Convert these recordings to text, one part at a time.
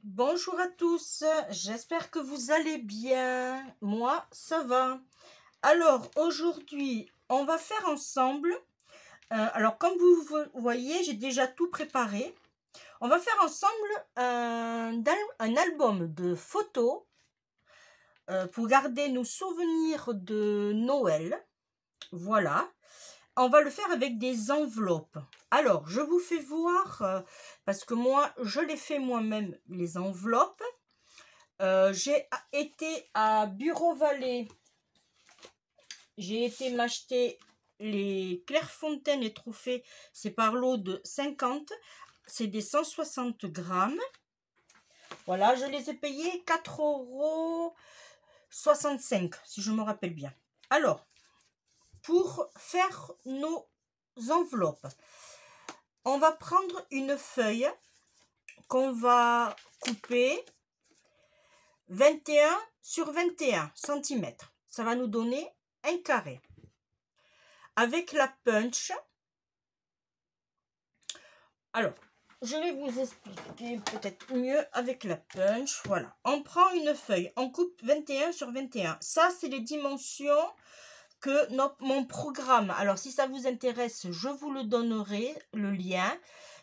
Bonjour à tous, j'espère que vous allez bien. Moi, ça va. Alors, aujourd'hui, on va faire ensemble. Alors, comme vous voyez, j'ai déjà tout préparé. On va faire ensemble un album de photos pour garder nos souvenirs de Noël. Voilà. On va le faire avec des enveloppes. Alors, je vous fais voir, parce que moi, je les fais moi-même, les enveloppes. J'ai été à Bureau Vallée. J'ai été m'acheter les Clairefontaine et Trophée. C'est par lot de 50. C'est des 160 grammes. Voilà, je les ai payés 4,65 €, si je me rappelle bien. Alors, pour faire nos enveloppes, on va prendre une feuille qu'on va couper 21 sur 21 cm. Ça va nous donner un carré. Avec la punch, alors, je vais vous expliquer peut-être mieux avec la punch. Voilà, on prend une feuille, on coupe 21 sur 21. Ça, c'est les dimensions que mon programme. Alors, si ça vous intéresse, je vous le donnerai, le lien.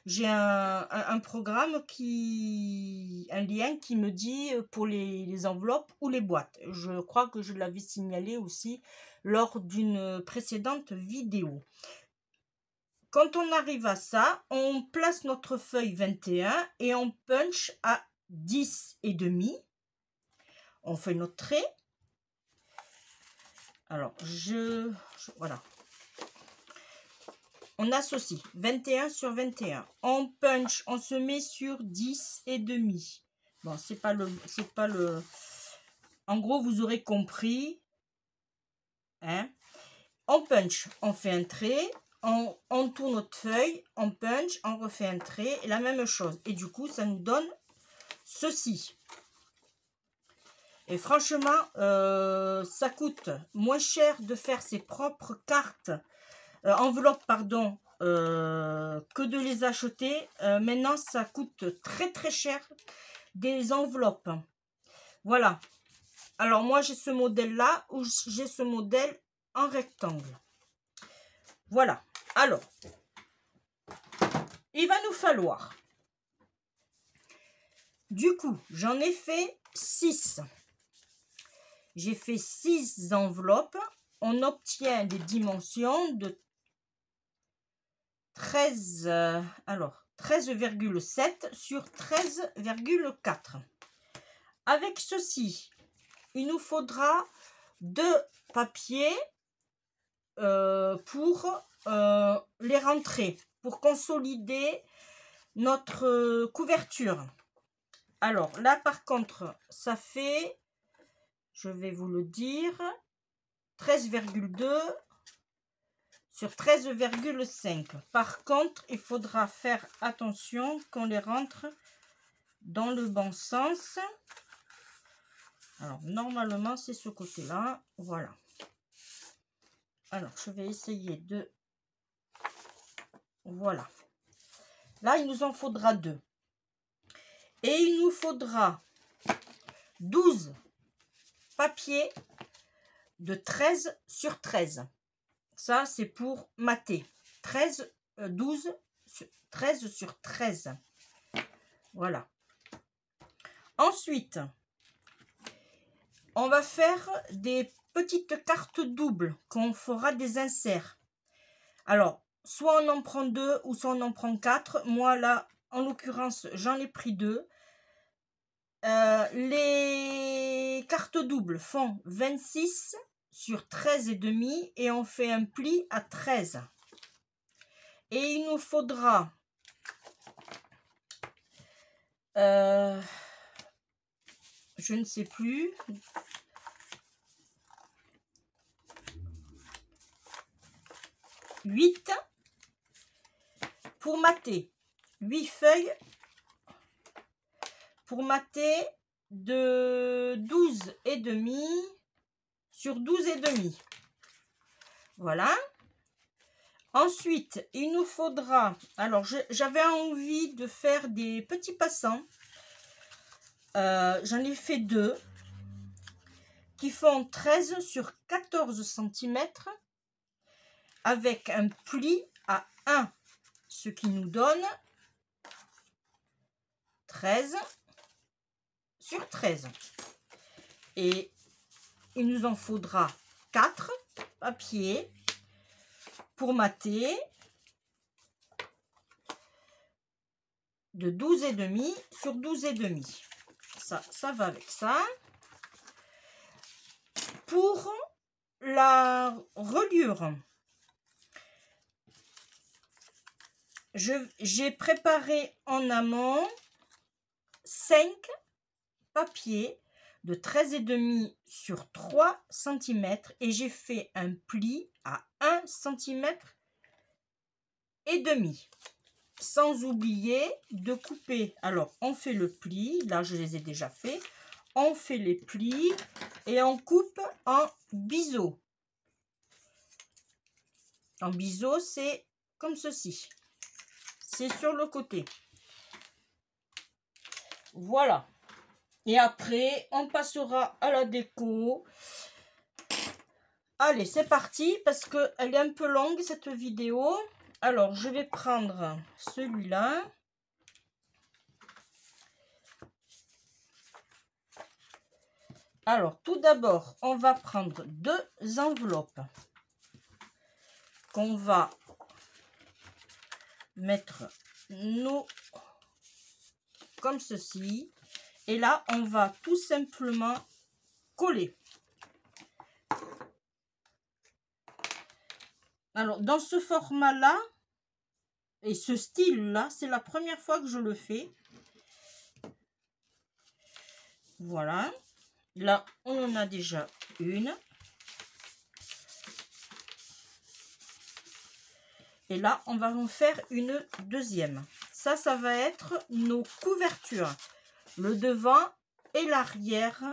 J'ai un programme un lien qui me dit pour les enveloppes ou les boîtes. Je crois que je l'avais signalé aussi lors d'une précédente vidéo. Quand on arrive à ça, on place notre feuille 21 et on punch à 10,5. On fait notre trait. Alors, voilà. On associe 21 sur 21. On punch, on se met sur 10,5. Bon, c'est pas le. En gros, vous aurez compris. Hein? On punch, on fait un trait. On tourne notre feuille, on punch, on refait un trait, et la même chose. Et du coup, ça nous donne ceci. Et franchement, ça coûte moins cher de faire ses propres cartes, enveloppes, pardon, que de les acheter. Maintenant, ça coûte très très cher des enveloppes. Voilà. Alors, moi, j'ai ce modèle-là, ou j'ai ce modèle en rectangle. Voilà. Alors, il va nous falloir, du coup, j'en ai fait 6. J'ai fait 6 enveloppes. On obtient des dimensions de 13,7 sur 13,4. Avec ceci, il nous faudra 2 papiers pour les rentrer, pour consolider notre couverture. Alors là, par contre, ça fait, je vais vous le dire, 13,2 sur 13,5. Par contre, il faudra faire attention qu'on les rentre dans le bon sens. Alors, normalement, c'est ce côté-là. Voilà. Alors, je vais essayer de... Voilà. Là, il nous en faudra 2. Et il nous faudra 12 papiers de 13 sur 13. Ça, c'est pour mater. 13 sur 13. Voilà. Ensuite, on va faire des petites cartes doubles qu'on fera des inserts. Alors, soit on en prend 2 ou soit on en prend 4. Moi, là, en l'occurrence, j'en ai pris 2. Les cartes doubles font 26 sur 13,5 et on fait un pli à 13. Et il nous faudra je ne sais plus, 8 pour mater, 8 feuilles pour mater de 12,5 sur 12,5. Voilà. Ensuite, il nous faudra, alors j'avais envie de faire des petits passants. j'en ai fait deux qui font 13 sur 14 cm avec un pli à 1, ce qui nous donne 13 sur 13. Et il nous en faudra 4 papiers pour mater de 12,5 sur 12,5. Ça va avec ça. Pour la reliure, j'ai préparé en amont 5 papiers de 13,5 sur 3 cm et j'ai fait un pli à 1 cm et demi. Sans oublier de couper. Alors, on fait le pli. Là, je les ai déjà fait. On fait les plis et on coupe en biseau. En biseau, c'est comme ceci. C'est sur le côté. Voilà. Et après, on passera à la déco. Allez, c'est parti parce qu'elle est un peu longue cette vidéo. Alors, je vais prendre celui-là. Alors, tout d'abord, on va prendre 2 enveloppes qu'on va mettre comme ceci. Et là, on va tout simplement coller. Alors, dans ce format-là, et ce style-là, c'est la première fois que je le fais. Voilà. Là, on en a déjà une. Et là, on va en faire une deuxième. Ça va être nos couvertures. Le devant et l'arrière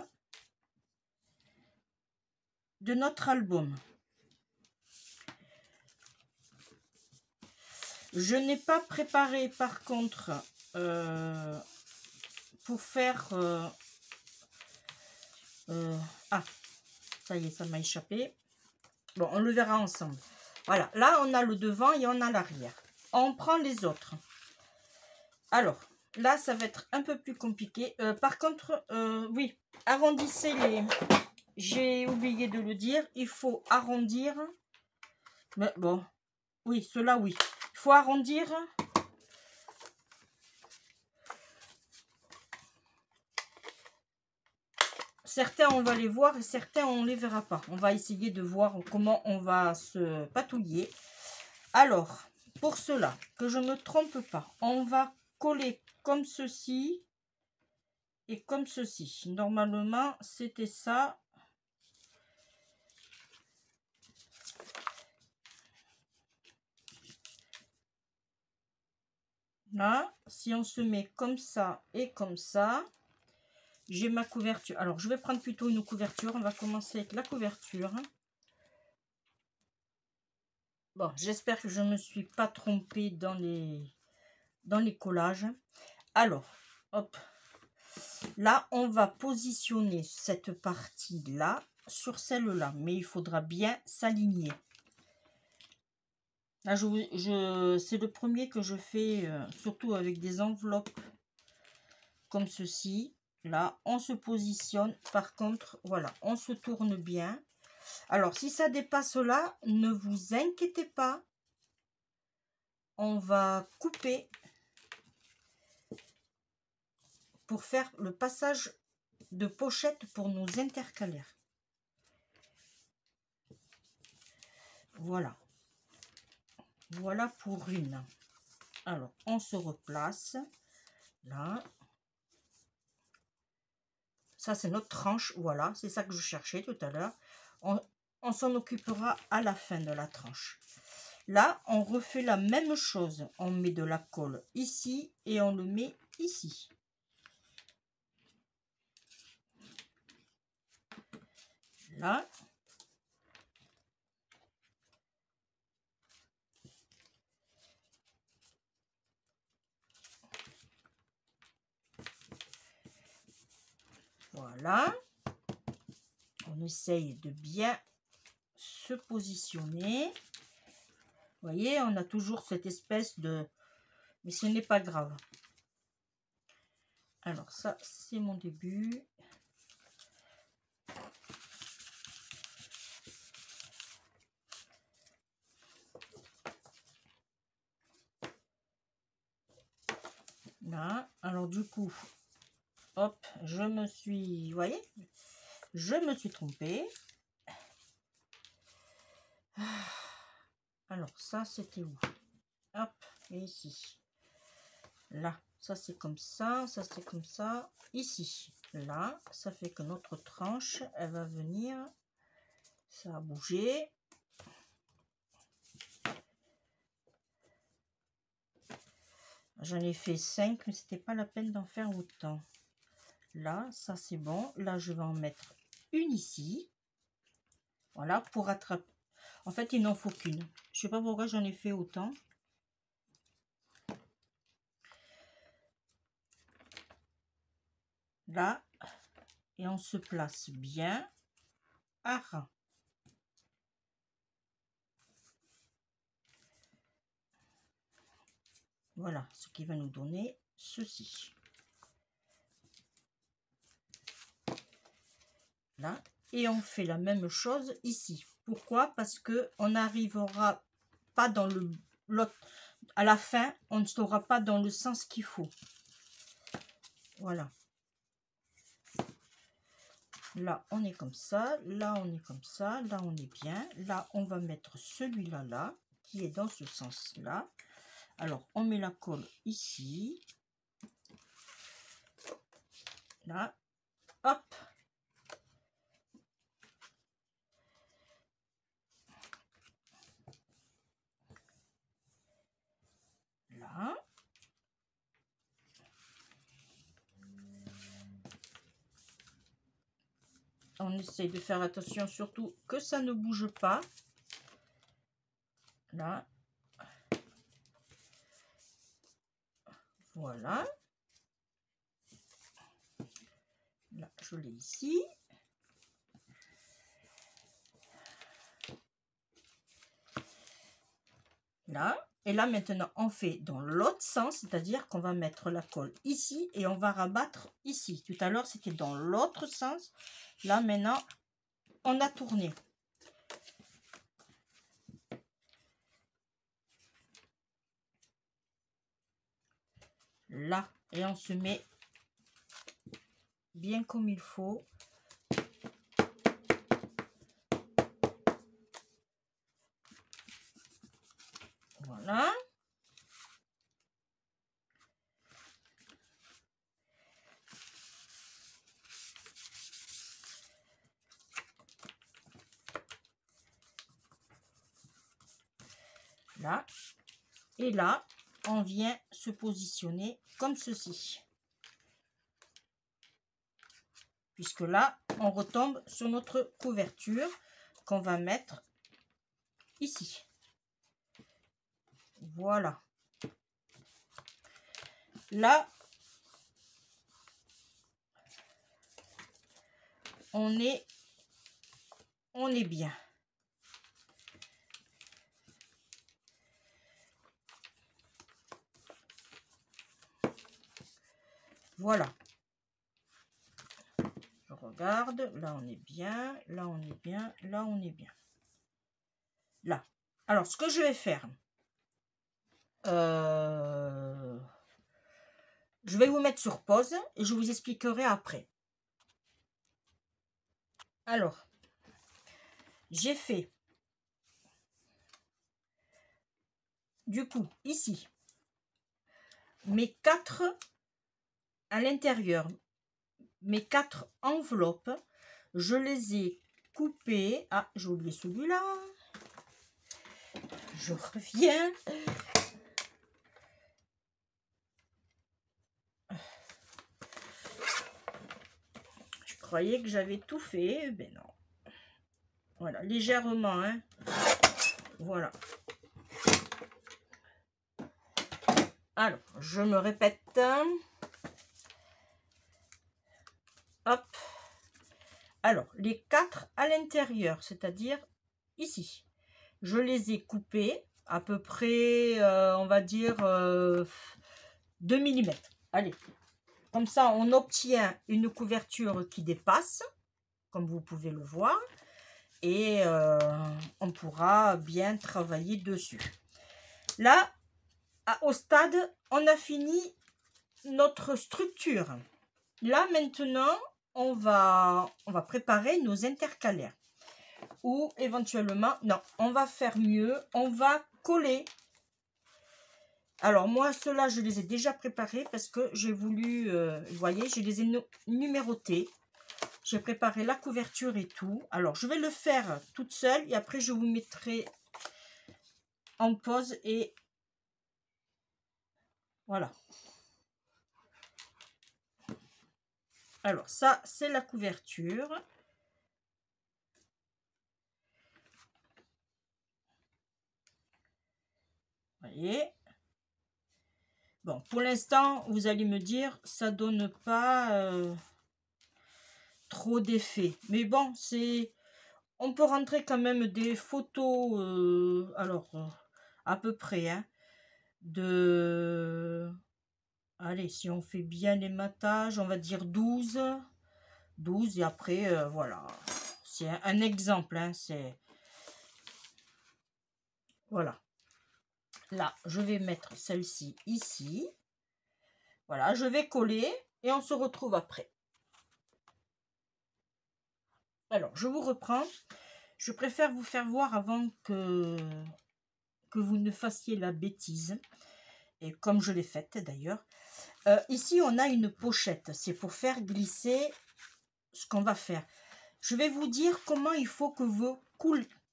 de notre album. Je n'ai pas préparé par contre pour faire ah, ça y est, ça m'a échappé. Bon, on le verra ensemble. Voilà, là on a le devant et on a l'arrière. On prend les autres. Alors, là ça va être un peu plus compliqué. Par contre, oui, arrondissez les... J'ai oublié de le dire, il faut arrondir. Mais bon, oui, cela oui. Il faut arrondir. Certains, on va les voir et certains, on ne les verra pas. On va essayer de voir comment on va se patouiller. Alors, pour cela, que je ne me trompe pas, on va coller comme ceci et comme ceci. Normalement, c'était ça. Là, si on se met comme ça et comme ça, j'ai ma couverture. Alors, je vais prendre plutôt une couverture. On va commencer avec la couverture. Bon, j'espère que je ne me suis pas trompée dans les collages. Alors, hop. Là, on va positionner cette partie-là sur celle-là. Mais il faudra bien s'aligner. Là, c'est le premier que je fais, surtout avec des enveloppes comme ceci. Là, on se positionne. Par contre, voilà, on se tourne bien. Alors, si ça dépasse là, ne vous inquiétez pas. On va couper pour faire le passage de pochette pour nos intercalaires. Voilà. Voilà pour une. Alors, on se replace. Là. Ça, c'est notre tranche. Voilà, c'est ça que je cherchais tout à l'heure. On s'en occupera à la fin de la tranche. Là, on refait la même chose. On met de la colle ici et on le met ici. Là. Voilà. On essaye de bien se positionner. Vous voyez, on a toujours cette espèce de... Mais ce n'est pas grave. Alors ça, c'est mon début. Là, alors du coup, hop, je me suis... Vous voyez, je me suis trompée. Alors ça, c'était où? Hop, et ici. Là, ça c'est comme ça c'est comme ça. Ici, là, ça fait que notre tranche, elle va venir. Ça a bougé. J'en ai fait 5, mais c'était pas la peine d'en faire autant. Là, ça c'est bon. Là, je vais en mettre une ici. Voilà, pour attraper. En fait, il n'en faut qu'une. Je sais pas pourquoi j'en ai fait autant. Là, et on se place bien à ras. Voilà, ce qui va nous donner ceci. Là, et on fait la même chose ici. Pourquoi? Parce que on n'arrivera pas dans l'autre. À la fin, on ne sera pas dans le sens qu'il faut. Voilà. Là, on est comme ça. Là, on est comme ça. Là, on est bien. Là, on va mettre celui-là, là, qui est dans ce sens-là. Alors, on met la colle ici. Là. Hop. Là. On essaye de faire attention surtout que ça ne bouge pas. Là. Voilà. Là, je l'ai ici. Là. Et là, maintenant, on fait dans l'autre sens, c'est-à-dire qu'on va mettre la colle ici et on va rabattre ici. Tout à l'heure, c'était dans l'autre sens. Là, maintenant, on a tourné. Là, et on se met bien comme il faut. Voilà. Là. Et là, on vient se positionner comme ceci. Puisque là, on retombe sur notre couverture qu'on va mettre ici. Voilà. Là, on est bien. Voilà. Je regarde. Là, on est bien. Là, on est bien. Là, on est bien. Là. Alors, ce que je vais faire, je vais vous mettre sur pause et je vous expliquerai après. Alors, j'ai fait, du coup, ici, mes 4 à l'intérieur, mes 4 enveloppes, je les ai coupées. Ah, j'ai oublié celui-là. Je reviens. Je croyais que j'avais tout fait, ben non. Voilà, légèrement, hein. Voilà. Alors, je me répète. Hop. les 4 à l'intérieur, c'est-à-dire ici. Je les ai coupés à peu près, on va dire, 2 mm. Allez, comme ça, on obtient une couverture qui dépasse, comme vous pouvez le voir. Et on pourra bien travailler dessus. Là, au stade, on a fini notre structure. Là, maintenant, on va préparer nos intercalaires. Ou éventuellement, non, on va faire mieux, on va coller. Alors, moi, ceux-là, je les ai déjà préparés parce que j'ai voulu, vous voyez, je les ai numérotés. J'ai préparé la couverture et tout. Alors, je vais le faire toute seule et après, je vous mettrai en pause et voilà. Alors, ça, c'est la couverture. Vous voyez. Bon, pour l'instant, vous allez me dire, ça donne pas trop d'effet. Mais bon, c'est... On peut rentrer quand même des photos, à peu près, hein, de... Allez, si on fait bien les matages, on va dire 12 et après, voilà. C'est un exemple, hein, c'est... Voilà. Là, je vais mettre celle-ci ici. Voilà, je vais coller et on se retrouve après. Alors, je vous reprends. Je préfère vous faire voir avant que vous ne fassiez la bêtise. Et comme je l'ai faite d'ailleurs. Ici, on a une pochette. C'est pour faire glisser ce qu'on va faire. Je vais vous dire comment il faut que vous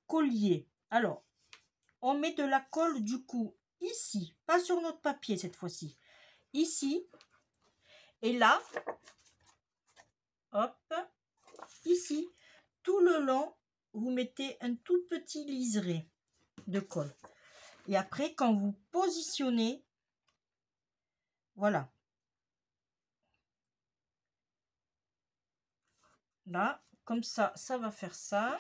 colliez. Alors, on met de la colle du coup ici. Pas sur notre papier cette fois-ci. Ici. Et là, hop, ici. Tout le long, vous mettez un tout petit liseré de colle. Et après, quand vous positionnez, voilà. Là, comme ça, ça va faire ça.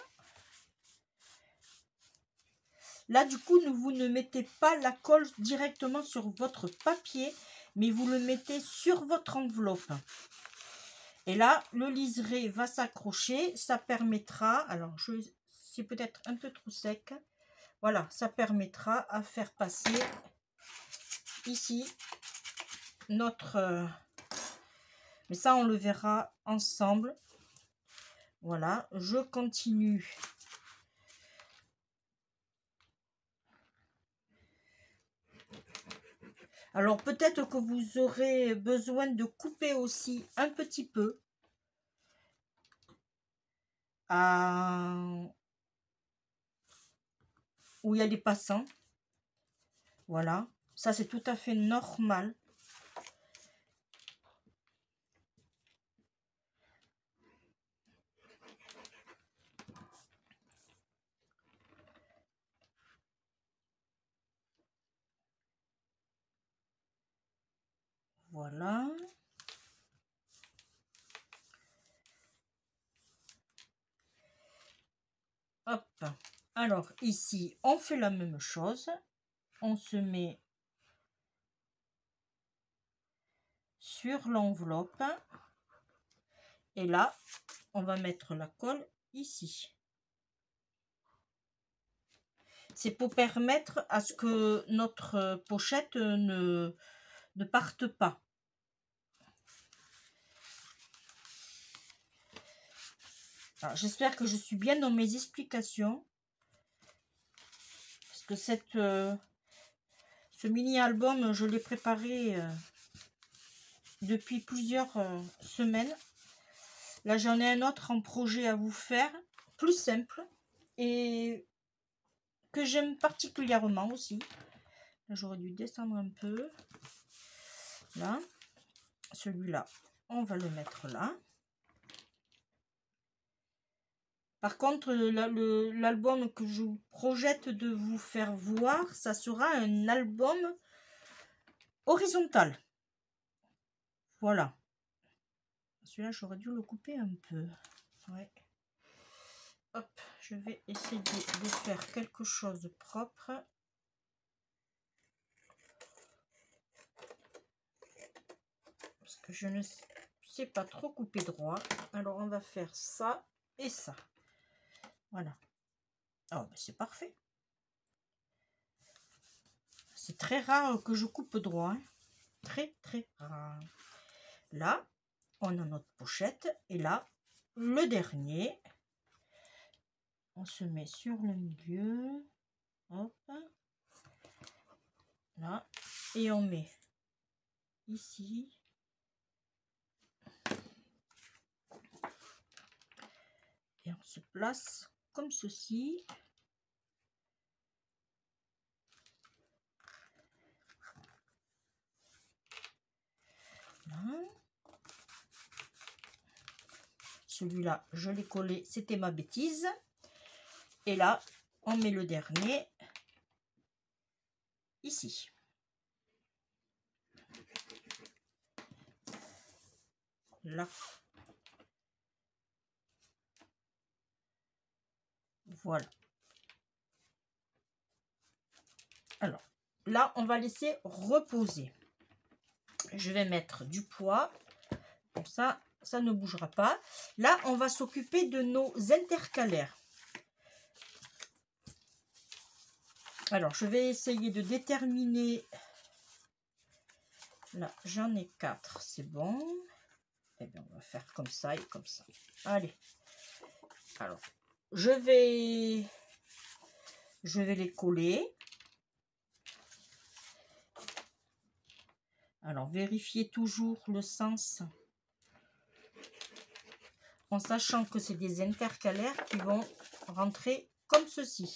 Là, du coup, vous ne mettez pas la colle directement sur votre papier, mais vous le mettez sur votre enveloppe. Et là, le liseré va s'accrocher. Ça permettra, alors, c'est peut-être un peu trop sec. Voilà, ça permettra à faire passer ici notre... mais ça, on le verra ensemble. Voilà, je continue. Alors, peut-être que vous aurez besoin de couper aussi un petit peu. Où il y a des passants. Voilà, ça c'est tout à fait normal. Voilà. Hop. Alors ici, on fait la même chose. On se met sur l'enveloppe. Et là, on va mettre la colle ici. C'est pour permettre à ce que notre pochette ne parte pas. J'espère que je suis bien dans mes explications. Parce que ce mini-album, je l'ai préparé depuis plusieurs semaines. Là, j'en ai un autre en projet à vous faire, plus simple, et que j'aime particulièrement aussi. J'aurais dû descendre un peu. Là, celui-là, on va le mettre là. Par contre, l'album que je projette de vous faire voir, ça sera un album horizontal. Voilà. Celui-là, j'aurais dû le couper un peu. Ouais. hop, je vais essayer de faire quelque chose de propre. Parce que je ne sais pas trop couper droit. Alors, on va faire ça et ça. Voilà. Oh, ben c'est parfait. C'est très rare que je coupe droit. Hein. Très, très rare. Là, on a notre pochette. Et là, le dernier. On se met sur le milieu. Hop. Là. Et on met ici. Et on se place comme ceci. Voilà. Celui-là, je l'ai collé, c'était ma bêtise. Et là, on met le dernier ici. Là. Voilà. Alors, là, on va laisser reposer. Je vais mettre du poids. Comme ça, ça ne bougera pas. Là, on va s'occuper de nos intercalaires. Alors, je vais essayer de déterminer. Là, j'en ai 4, c'est bon. Et bien, on va faire comme ça et comme ça. Allez. Alors, je vais les coller. Alors, vérifiez toujours le sens en sachant que c'est des intercalaires qui vont rentrer comme ceci.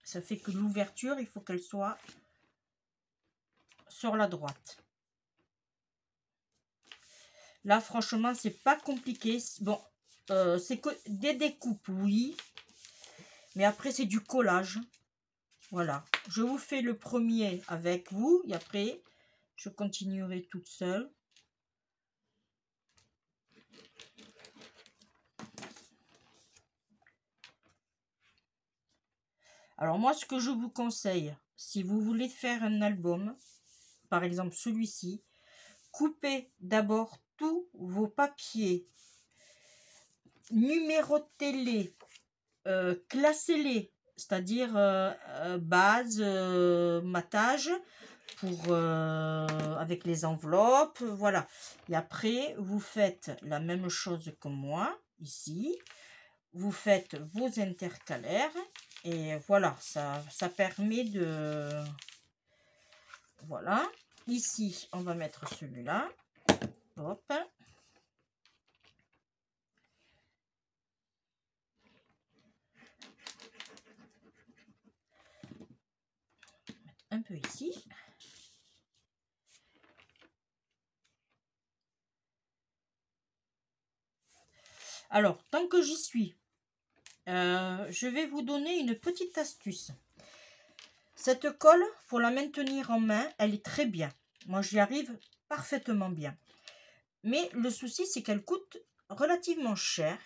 Ça fait que l'ouverture, il faut qu'elle soit sur la droite. Là, franchement, c'est pas compliqué. Bon, c'est que des découpes, oui. Mais après, c'est du collage. Voilà. Je vous fais le premier avec vous. Et après, je continuerai toute seule. Alors moi, ce que je vous conseille, si vous voulez faire un album, par exemple celui-ci, coupez d'abord tous vos papiers, numérotez-les, classez-les, c'est-à-dire base, matage, pour, avec les enveloppes, voilà. Et après, vous faites la même chose que moi, ici. Vous faites vos intercalaires et voilà, ça permet de... Voilà. Ici, on va mettre celui-là. Hop. Un peu ici. Alors, tant que j'y suis, je vais vous donner une petite astuce. Cette colle, pour la maintenir en main, elle est très bien. Moi, j'y arrive parfaitement bien. Mais le souci, c'est qu'elle coûte relativement cher.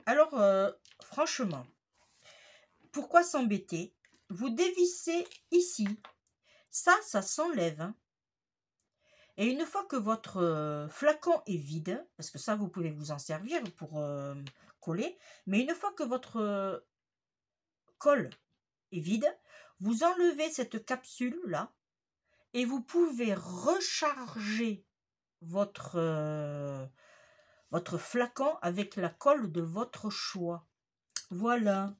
Alors, franchement, pourquoi s'embêter? Vous dévissez ici. Ça s'enlève. Hein. Et une fois que votre flacon est vide, parce que ça, vous pouvez vous en servir pour coller, mais une fois que votre colle est vide, vous enlevez cette capsule-là et vous pouvez recharger votre flacon avec la colle de votre choix. Voilà.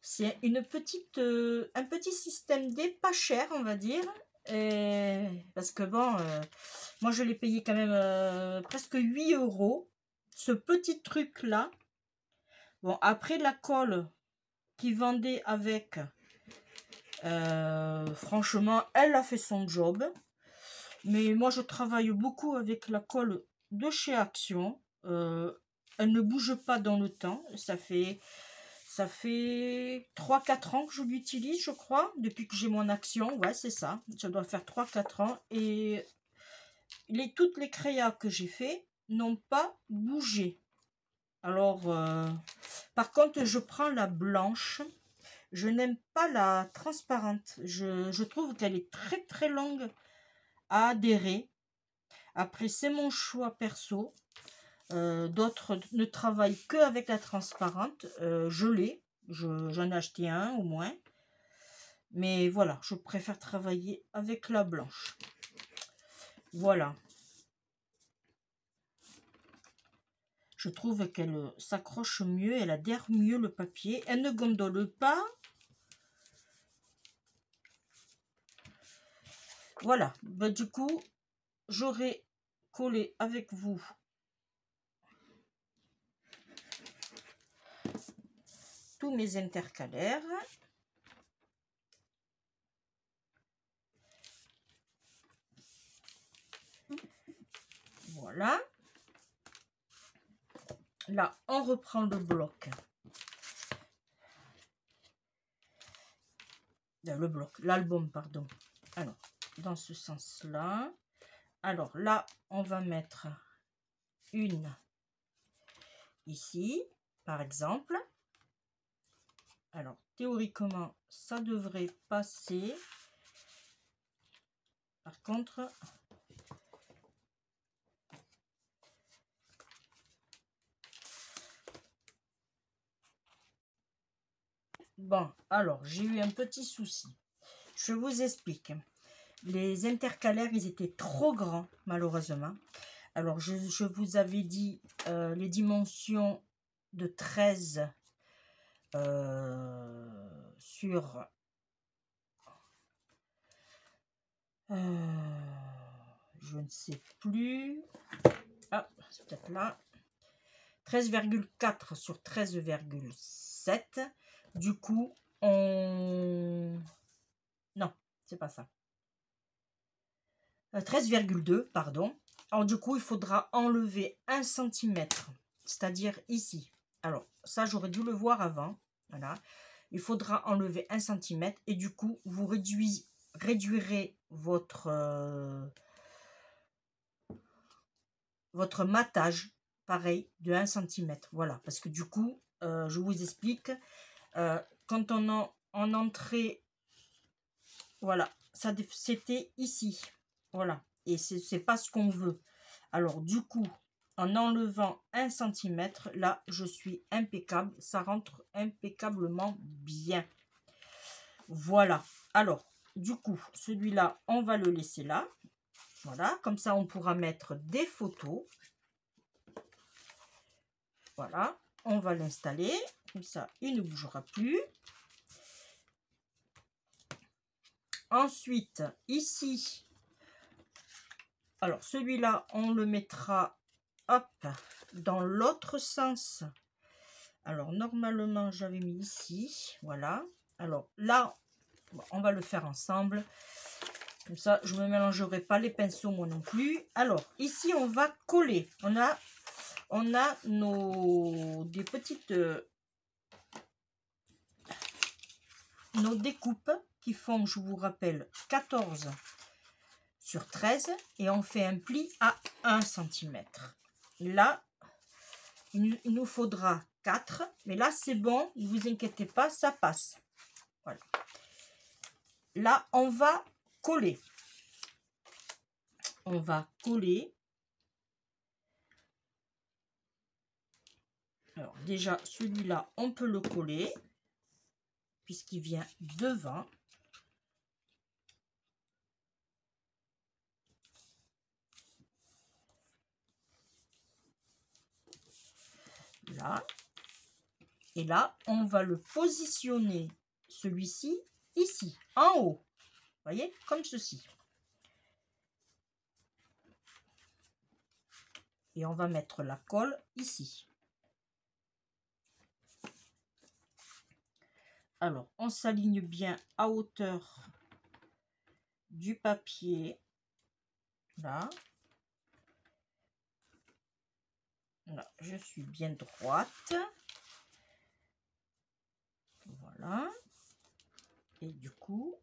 C'est une petite, un petit système D pas cher, on va dire. Parce que bon, moi je l'ai payé quand même presque 8 €. Ce petit truc-là. Bon, après la colle qu'ils vendaient avec, franchement, elle a fait son job. Mais moi je travaille beaucoup avec la colle de chez Action. Elle ne bouge pas dans le temps. Ça fait 3-4 ans que je l'utilise, je crois, depuis que j'ai mon Action. Ouais, c'est ça. Ça doit faire 3-4 ans. Et toutes les créas que j'ai fait n'ont pas bougé. Alors, par contre, je prends la blanche. Je n'aime pas la transparente. Je trouve qu'elle est très très longue à adhérer. Après, c'est mon choix perso. D'autres ne travaillent que avec la transparente. Je l'ai. J'en ai acheté un au moins. Mais voilà, je préfère travailler avec la blanche. Voilà. Je trouve qu'elle s'accroche mieux, elle adhère mieux le papier. Elle ne gondole pas. Voilà. Ben, du coup, j'aurai collé avec vous tous mes intercalaires. Voilà. Là, on reprend le bloc. L'album, pardon. Alors, dans ce sens-là. Alors là, on va mettre une ici, par exemple. Alors, théoriquement, ça devrait passer. Par contre, bon, alors, j'ai eu un petit souci. Je vous explique. Les intercalaires, ils étaient trop grands, malheureusement. Alors, je vous avais dit les dimensions de 13 sur... je ne sais plus. Ah, c'est peut-être là. 13,4 sur 13,7. Du coup, on... Non, c'est pas ça. 13,2, pardon. Alors, du coup, il faudra enlever 1 cm, c'est-à-dire ici. Alors, ça, j'aurais dû le voir avant. Voilà. Il faudra enlever 1 cm et du coup, vous réduirez votre matage, pareil, de 1 cm. Voilà, parce que du coup, je vous explique, quand on en entrée, voilà, ça c'était ici. Voilà, et c'est pas ce qu'on veut. Alors, du coup, en enlevant 1 cm, là, je suis impeccable. Ça rentre impeccablement bien. Voilà. Alors, du coup, celui-là, on va le laisser là. Voilà, comme ça, on pourra mettre des photos. Voilà, on va l'installer. Comme ça, il ne bougera plus. Ensuite, ici, alors celui-là, on le mettra, hop, dans l'autre sens. Alors, normalement, j'avais mis ici, voilà. Alors là, on va le faire ensemble. Comme ça, je ne me mélangerai pas les pinceaux, moi non plus. Alors, ici, on va coller. On a des petites... nos découpes qui font, je vous rappelle, 14 sur 13 et on fait un pli à 1 cm. Là, il nous faudra 4, mais là c'est bon, ne vous inquiétez pas, ça passe. Voilà. Là, on va coller. On va coller. Alors déjà, celui-là, on peut le coller puisqu'il vient devant. Là. Et là, on va le positionner, celui-ci, ici, en haut. Vous voyez, comme ceci. Et on va mettre la colle ici. Alors, on s'aligne bien à hauteur du papier. Là. Là, je suis bien droite. Voilà. Et du coup,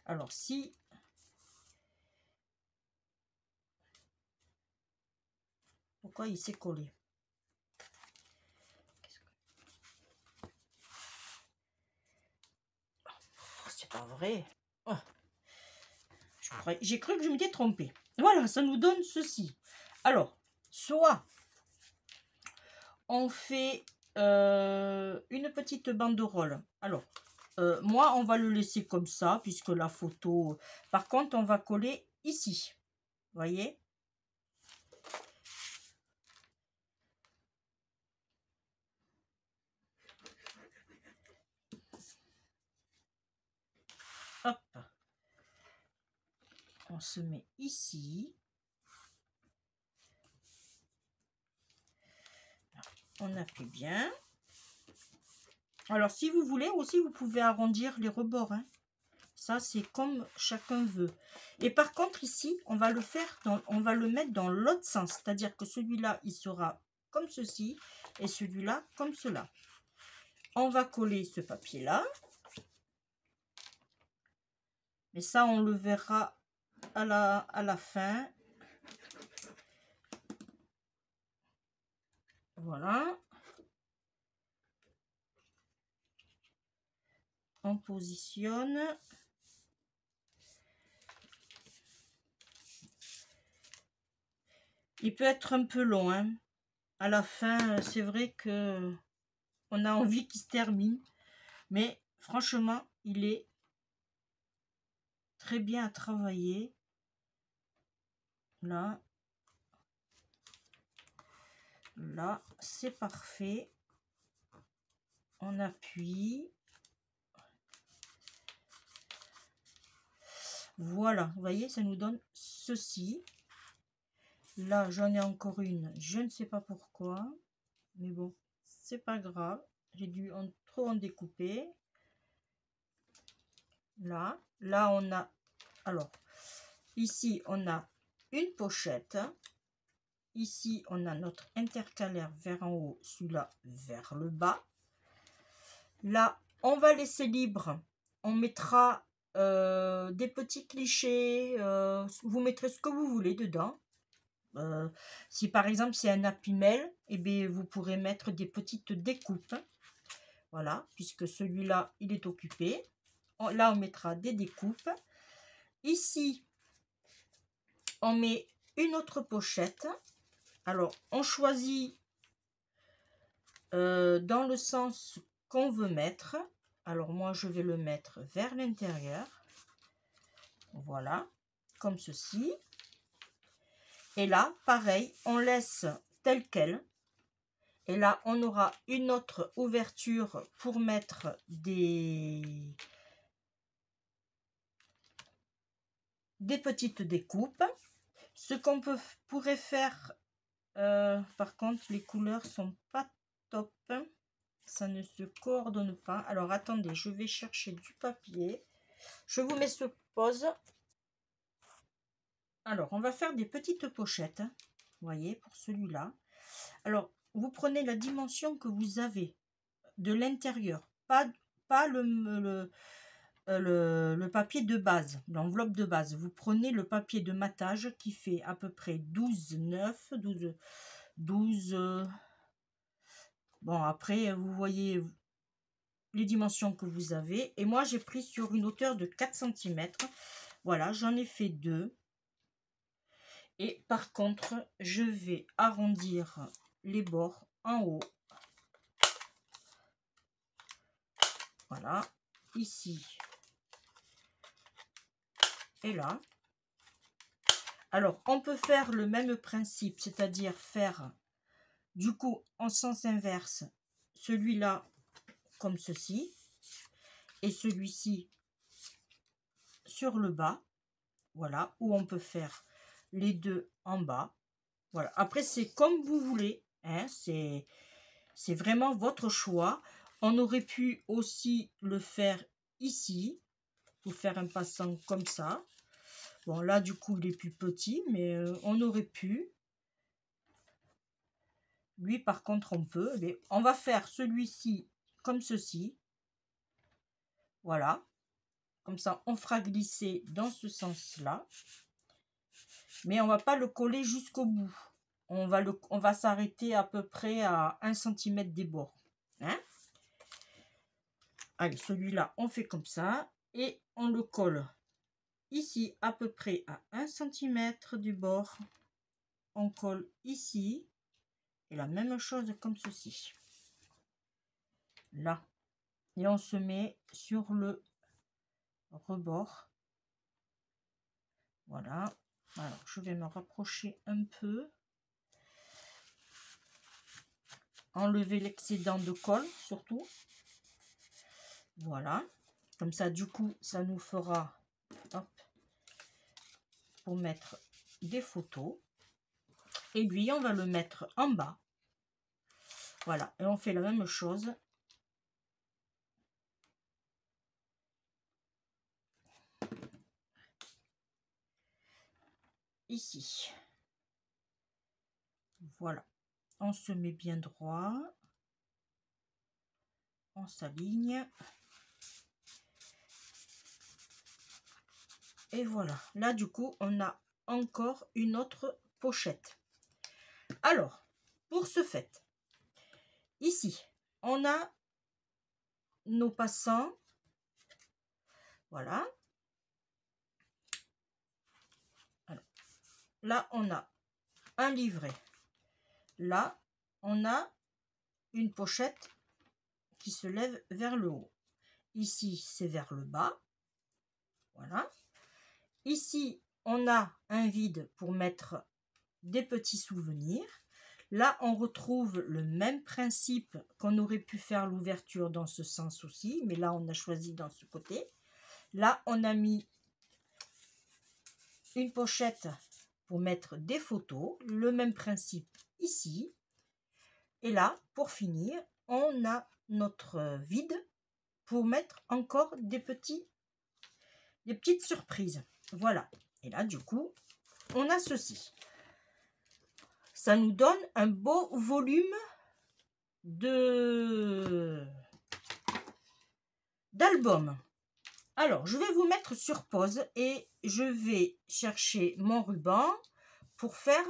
alors si... Pourquoi il s'est collé? vrai. Oh, j'ai cru que je m'étais trompée. Voilà, ça nous donne ceci. Alors, soit on fait une petite banderole. Alors, moi, on va le laisser comme ça, puisque la photo... Par contre, on va coller ici. Vous voyez? Hop. On se met ici. On appuie bien. Alors, si vous voulez aussi, vous pouvez arrondir les rebords. Hein. Ça, c'est comme chacun veut. Et par contre, ici, on va le faire, on va le mettre dans l'autre sens. C'est-à-dire que celui-là, il sera comme ceci. Et celui-là, comme cela. On va coller ce papier-là. Mais ça, on le verra à la fin. Voilà. On positionne. Il peut être un peu long. Hein. À la fin, c'est vrai que on a envie qu'il se termine. Mais franchement, il est très bien à travailler. Là. Là, c'est parfait. On appuie. Voilà, vous voyez, ça nous donne ceci. Là, j'en ai encore une. Je ne sais pas pourquoi. Mais bon, c'est pas grave. J'ai dû trop en découper. Là, on a... Alors, ici, on a une pochette. Ici, on a notre intercalaire vers en haut, celui-là vers le bas. Là, on va laisser libre. On mettra des petits clichés. Vous mettrez ce que vous voulez dedans. Si par exemple c'est un Happy Mail, eh bien, vous pourrez mettre des petites découpes. Voilà, puisque celui-là, il est occupé. Là, on mettra des découpes. Ici, on met une autre pochette. Alors, on choisit dans le sens qu'on veut mettre. Alors, moi, je vais le mettre vers l'intérieur. Voilà, comme ceci. Et là, pareil, on laisse tel quel. Et là, on aura une autre ouverture pour mettre des petites découpes. Ce qu'on pourrait faire, par contre, les couleurs sont pas top. Ça ne se coordonne pas. Alors, attendez, je vais chercher du papier. Je vous mets sur pause. Alors, on va faire des petites pochettes. Vous voyez, pour celui-là. Alors, vous prenez la dimension que vous avez de l'intérieur. Pas le papier de base, l'enveloppe de base. Vous prenez le papier de matage qui fait à peu près 12,9, 12. Bon, après, vous voyez les dimensions que vous avez. Et moi, j'ai pris sur une hauteur de 4 cm. Voilà, j'en ai fait 2. Et par contre, je vais arrondir les bords en haut. Voilà, ici et là. Alors, on peut faire le même principe, c'est-à-dire faire du coup en sens inverse, celui-là comme ceci, et celui-ci sur le bas. Voilà, où on peut faire les deux en bas. Voilà, après c'est comme vous voulez, hein, c'est vraiment votre choix. On aurait pu aussi le faire ici, pour faire un passant comme ça. Bon, là, du coup, il est plus petit, mais on aurait pu. Lui, par contre, on peut. Mais on va faire celui-ci comme ceci. Voilà. Comme ça, on fera glisser dans ce sens-là. Mais on va pas le coller jusqu'au bout. On va s'arrêter à peu près à 1 cm des bords. Hein? Allez, celui-là, on fait comme ça. et on le colle ici à peu près à 1 cm du bord. On colle ici et la même chose comme ceci. Là. Et on se met sur le rebord. Voilà. Alors, je vais me rapprocher un peu. Enlever l'excédent de colle, surtout. Voilà. Comme ça, du coup, ça nous fera... Hop, pour mettre des photos. Et lui, on va le mettre en bas. Voilà. Et on fait la même chose. Ici. Voilà. On se met bien droit. On s'aligne. Et voilà. Là, du coup, on a encore une autre pochette. Alors, pour ce fait, ici, on a nos passants. Voilà. Alors, là, on a un livret. Là, on a une pochette qui se lève vers le haut. Ici, c'est vers le bas. Voilà. Ici, on a un vide pour mettre des petits souvenirs. Là, on retrouve le même principe qu'on aurait pu faire l'ouverture dans ce sens aussi. Mais là, on a choisi dans ce côté. Là, on a mis une pochette pour mettre des photos. Le même principe ici. Et là, pour finir, on a notre vide pour mettre encore des petites surprises. Voilà. Et là, du coup, on a ceci. Ça nous donne un beau volume d'album. Alors, je vais vous mettre sur pause et je vais chercher mon ruban pour faire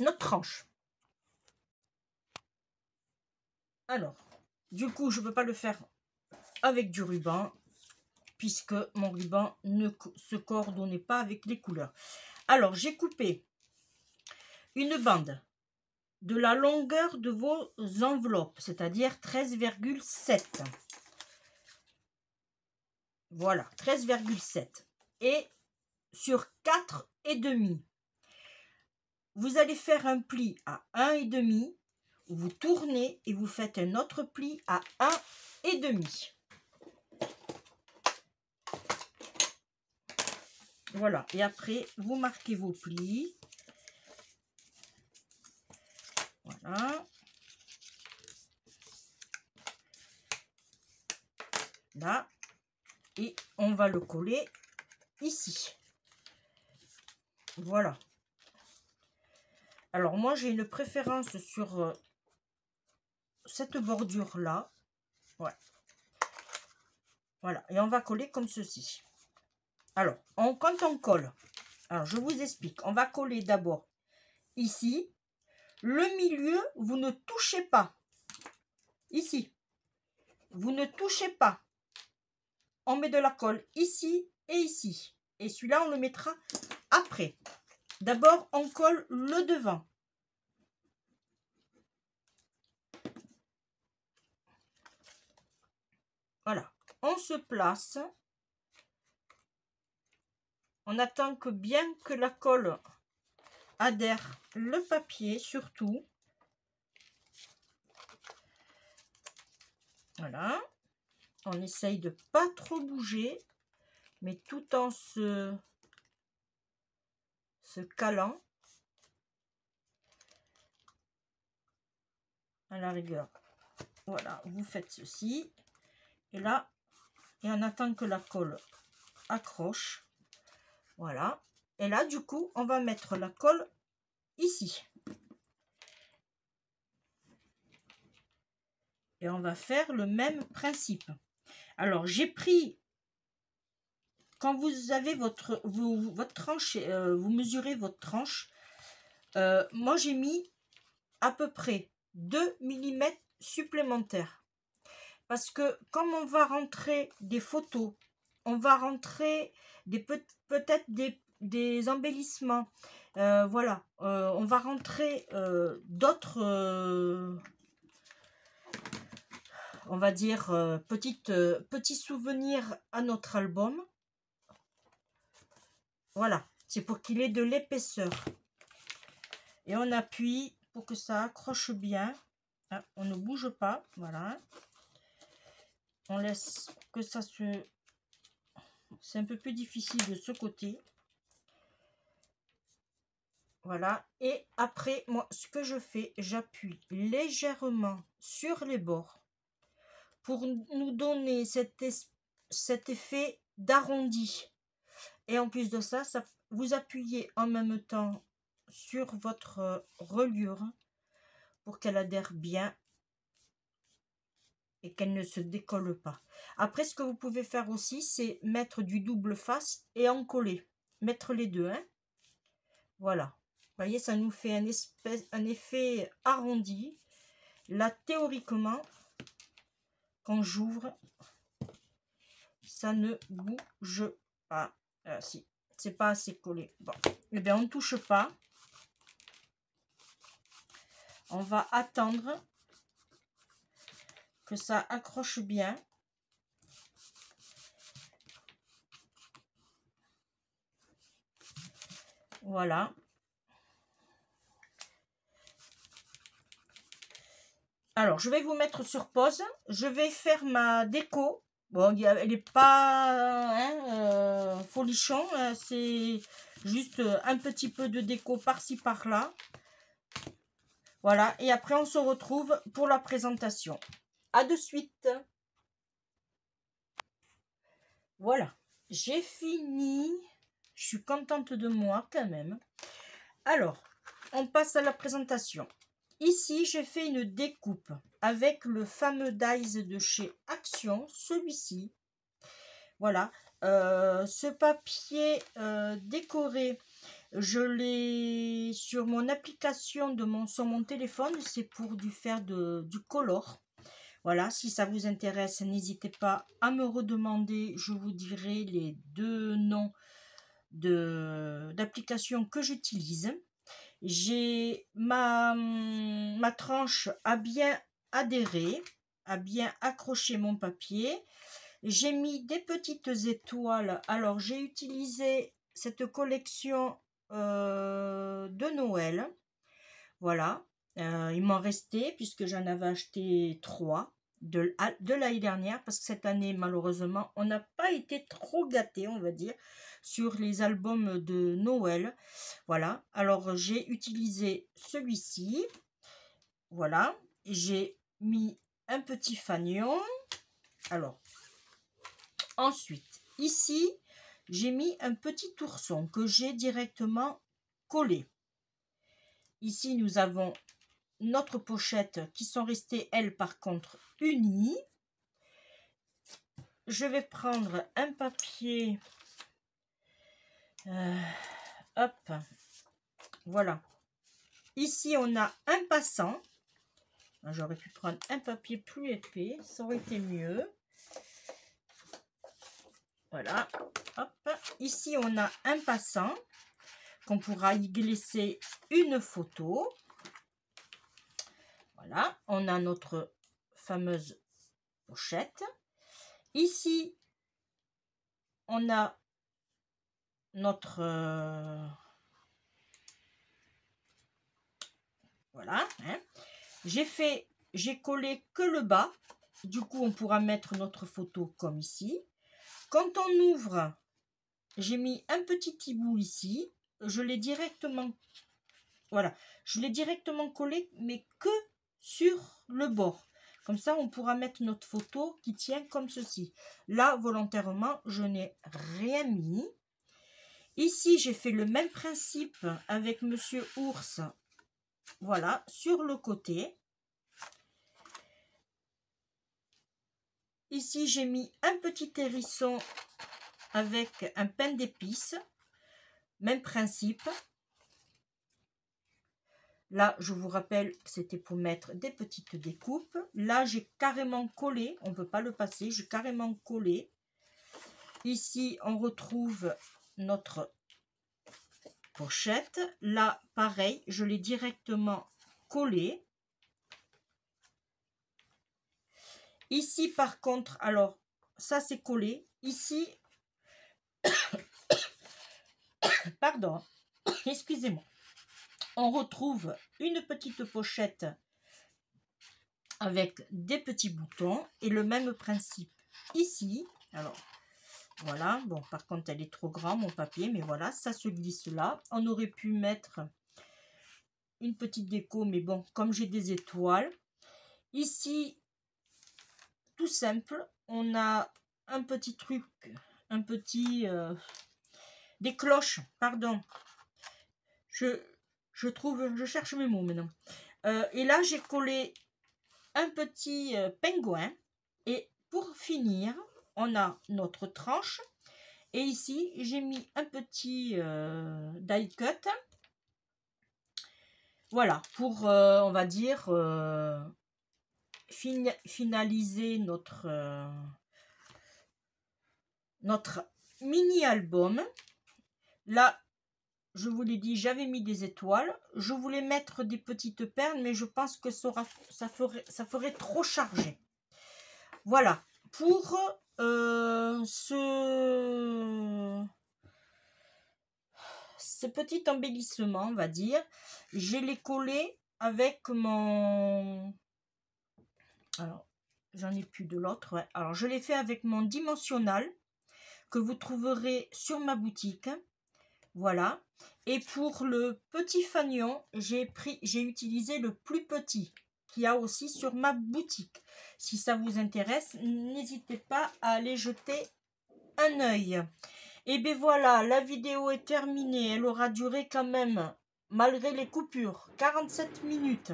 notre tranche. Alors, du coup, je ne peux pas le faire avec du ruban puisque mon ruban ne se coordonnait pas avec les couleurs. Alors, j'ai coupé une bande de la longueur de vos enveloppes, c'est-à-dire 13,7. Voilà, 13,7. Et sur 4,5. Vous allez faire un pli à 1,5. Vous tournez et vous faites un autre pli à 1,5. Voilà, et après, vous marquez vos plis. Voilà. Là. Et on va le coller ici. Voilà. Alors, moi, j'ai une préférence sur cette bordure-là. Ouais. Voilà. Et on va coller comme ceci. Alors, quand on colle, alors je vous explique. On va coller d'abord ici. Le milieu, vous ne touchez pas. Ici. Vous ne touchez pas. On met de la colle ici et ici. Et celui-là, on le mettra après. D'abord, on colle le devant. Voilà. On se place. On attend que bien que la colle adhère le papier, surtout. Voilà. On essaye de pas trop bouger, mais tout en se calant. À la rigueur. Voilà, vous faites ceci. Et là, et on attend que la colle accroche. Voilà. Et là, du coup, on va mettre la colle ici. Et on va faire le même principe. Alors, j'ai pris, quand vous avez votre tranche, vous mesurez votre tranche. Moi, j'ai mis à peu près 2 millimètres supplémentaires. Parce que comme on va rentrer des photos, on va rentrer peut-être des embellissements. Voilà, on va rentrer d'autres, on va dire, petits souvenirs à notre album. Voilà, c'est pour qu'il ait de l'épaisseur. Et on appuie pour que ça accroche bien. Ah, on ne bouge pas, voilà. On laisse que ça se... C'est un peu plus difficile de ce côté. Voilà. Et après, moi, ce que je fais, j'appuie légèrement sur les bords pour nous donner cet effet d'arrondi. Et en plus de ça, vous appuyez en même temps sur votre reliure pour qu'elle adhère bien et qu'elle ne se décolle pas. Après, ce que vous pouvez faire aussi, c'est mettre du double face et en coller. Mettre les deux, hein. Voilà. Vous voyez, ça nous fait un effet arrondi. Là, théoriquement, quand j'ouvre, ça ne bouge pas. Si, c'est pas assez collé. Bon, eh bien, on ne touche pas. On va attendre que ça accroche bien. Voilà. Alors, je vais vous mettre sur pause. Je vais faire ma déco. Bon, elle n'est pas folichon. C'est juste un petit peu de déco par-ci, par-là. Voilà. Et après, on se retrouve pour la présentation. À de suite. Voilà. J'ai fini. Je suis contente de moi quand même. Alors, on passe à la présentation. Ici, j'ai fait une découpe avec le fameux dies de chez Action, celui-ci. Voilà, ce papier décoré, je l'ai sur mon application sur mon téléphone. C'est pour faire du color. Voilà, si ça vous intéresse, n'hésitez pas à me redemander. Je vous dirai les 2 noms d'applications que j'utilise. J'ai ma tranche a bien adhéré, a bien accroché mon papier. J'ai mis des petites étoiles. Alors, j'ai utilisé cette collection de Noël. Voilà. Il m'en restait puisque j'en avais acheté 3 de l'année dernière. Parce que cette année, malheureusement, on n'a pas été trop gâtés, on va dire, sur les albums de Noël. Voilà. Alors, j'ai utilisé celui-ci. Voilà. J'ai mis un petit fanion. Alors, ensuite, ici, j'ai mis un petit ourson que j'ai directement collé. Ici, nous avons notre pochette qui sont restées, elles, par contre, unies. Je vais prendre un papier. Hop. Voilà. Ici, on a un passant. J'aurais pu prendre un papier plus épais. Ça aurait été mieux. Voilà. Hop. Ici, on a un passant qu'on pourra y glisser une photo. Voilà. On a notre fameuse pochette. Ici, on a notre... voilà. Hein. J'ai collé que le bas. Du coup, on pourra mettre notre photo comme ici. Quand on ouvre, j'ai mis un petit hibou ici. Je l'ai directement... Voilà. Je l'ai directement collé, mais que sur le bord. Comme ça, on pourra mettre notre photo qui tient comme ceci. Là, volontairement, je n'ai rien mis. Ici, j'ai fait le même principe avec Monsieur Ours. Voilà, sur le côté. Ici, j'ai mis un petit hérisson avec un pain d'épices. Même principe. Là, je vous rappelle que c'était pour mettre des petites découpes. Là, j'ai carrément collé. On ne peut pas le passer. J'ai carrément collé. Ici, on retrouve notre pochette. Là, pareil, je l'ai directement collé. Ici, par contre, alors, ça, c'est collé. Ici, pardon, excusez-moi. On retrouve une petite pochette avec des petits boutons et le même principe ici. Alors, voilà. Bon, par contre, elle est trop grande, mon papier, mais voilà, ça se glisse là. On aurait pu mettre une petite déco, mais bon, comme j'ai des étoiles. Ici, tout simple, on a un petit truc, un petit... des cloches, pardon. Je trouve, je cherche mes mots maintenant. Et là, j'ai collé un petit pingouin. Et pour finir, on a notre tranche. Et ici, j'ai mis un petit die cut. Voilà, pour, on va dire, finaliser notre mini-album. Là, je vous l'ai dit, j'avais mis des étoiles. Je voulais mettre des petites perles, mais je pense que ça ferait trop chargé. Voilà. Pour ce petit embellissement, on va dire, je l'ai collé avec mon... Alors, j'en ai plus de l'autre. Ouais. Alors, je l'ai fait avec mon dimensionnel que vous trouverez sur ma boutique. Voilà. Et pour le petit fanion, j'ai utilisé le plus petit qu'il y a aussi sur ma boutique. Si ça vous intéresse, n'hésitez pas à aller jeter un œil. Et bien voilà, la vidéo est terminée. Elle aura duré quand même, malgré les coupures, 47 minutes.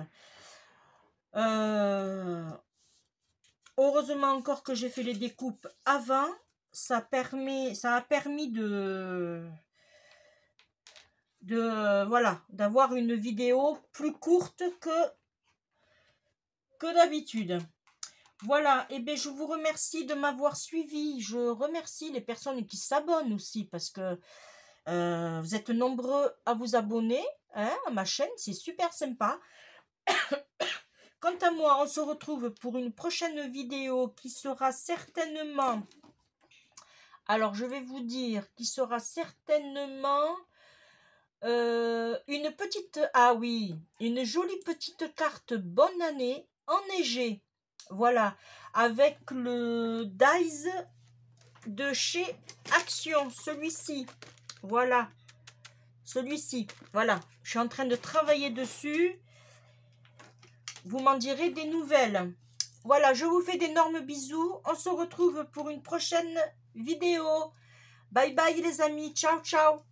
Heureusement encore que j'ai fait les découpes avant. Ça a permis voilà, d'avoir une vidéo plus courte que d'habitude. Voilà, et bien je vous remercie de m'avoir suivi. Je remercie les personnes qui s'abonnent aussi parce que vous êtes nombreux à vous abonner à ma chaîne, c'est super sympa. Quant à moi, on se retrouve pour une prochaine vidéo qui sera certainement... Alors, je vais vous dire qui sera certainement... une petite... Ah oui, une jolie petite carte bonne année enneigée. Voilà, avec le dies de chez Action, celui-ci. Voilà, celui-ci. Voilà, je suis en train de travailler dessus. Vous m'en direz des nouvelles. Voilà, je vous fais d'énormes bisous. On se retrouve pour une prochaine vidéo. Bye bye les amis. Ciao, ciao.